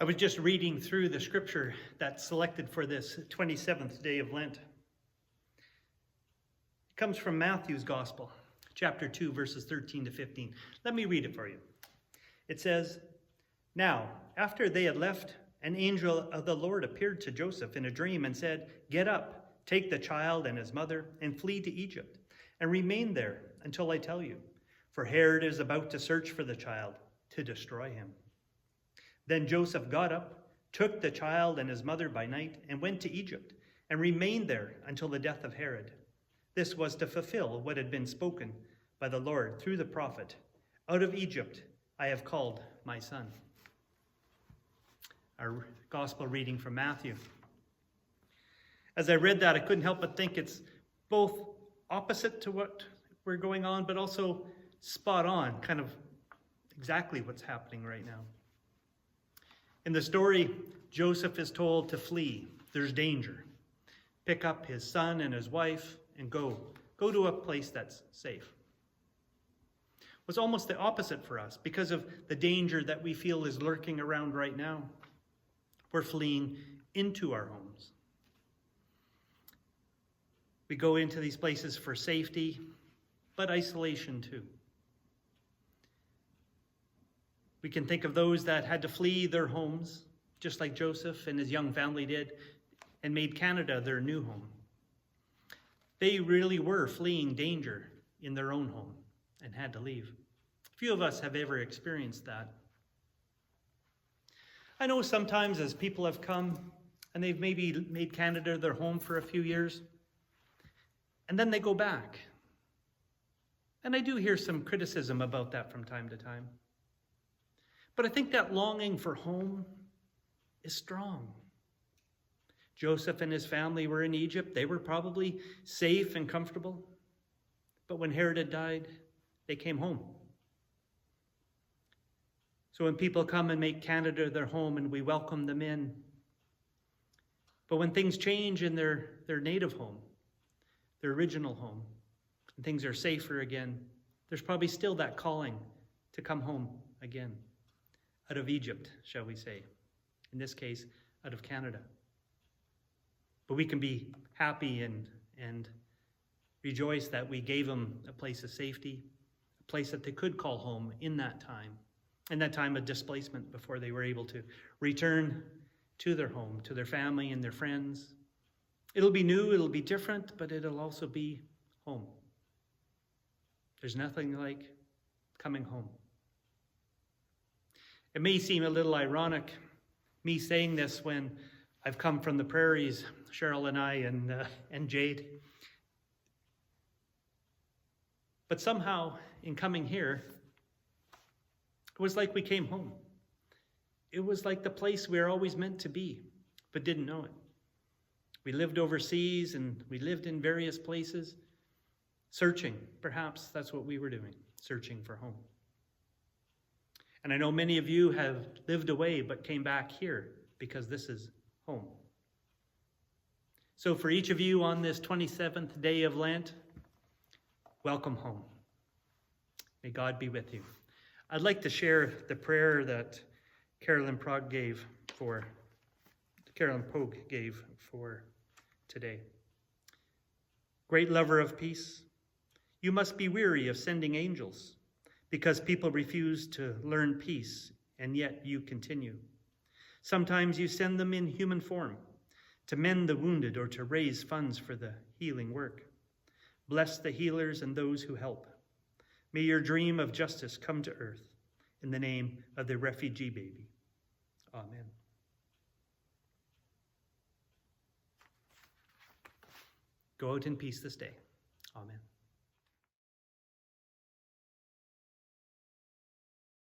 I was just reading through the scripture that's selected for this 27th day of Lent. It comes from Matthew's Gospel, chapter 2, verses 13 to 15. Let me read it for you. It says, "Now, after they had left, an angel of the Lord appeared to Joseph in a dream and said, 'Get up, take the child and his mother, and flee to Egypt, and remain there until I tell you, for Herod is about to search for the child to destroy him.' Then Joseph got up, took the child and his mother by night, and went to Egypt, and remained there until the death of Herod. This was to fulfill what had been spoken by the Lord through the prophet, 'Out of Egypt I have called my son.'" Our gospel reading from Matthew. As I read that, I couldn't help but think it's both opposite to what we're going on, but also spot on, kind of exactly what's happening right now. In the story, Joseph is told to flee. There's danger. Pick up his son and his wife and go to a place that's safe. It's almost the opposite for us because of the danger that we feel is lurking around right now. We're fleeing into our homes. We go into these places for safety, but isolation too. We can think of those that had to flee their homes, just like Joseph and his young family did, and made Canada their new home. They really were fleeing danger in their own home and had to leave. Few of us have ever experienced that. I know sometimes as people have come and they've maybe made Canada their home for a few years, and then they go back. And I do hear some criticism about that from time to time. But I think that longing for home is strong. Joseph and his family were in Egypt. They were probably safe and comfortable. But when Herod had died, they came home. So when people come and make Canada their home and we welcome them in, but when things change in their native home, their original home, and things are safer again, there's probably still that calling to come home again. Out of Egypt, shall we say. In this case, out of Canada. But we can be happy and rejoice that we gave them a place of safety, a place that they could call home in that time of displacement before they were able to return to their home, to their family and their friends. It'll be new, it'll be different, but it'll also be home. There's nothing like coming home. It may seem a little ironic, me saying this when I've come from the prairies, Cheryl and I and Jade. But somehow, in coming here, it was like we came home. It was like the place we were always meant to be, but didn't know it. We lived overseas and we lived in various places, searching. Perhaps that's what we were doing, searching for home. And I know many of you have lived away but came back here because this is home. So for each of you on this 27th day of Lent, welcome home. May God be with you. I'd like to share the prayer that Carolyn Pogue gave for today. Great lover of peace, you must be weary of sending angels, because people refuse to learn peace, and yet you continue. Sometimes you send them in human form to mend the wounded or to raise funds for the healing work. Bless the healers and those who help. May your dream of justice come to earth in the name of the refugee baby. Amen. Go out in peace this day. Amen.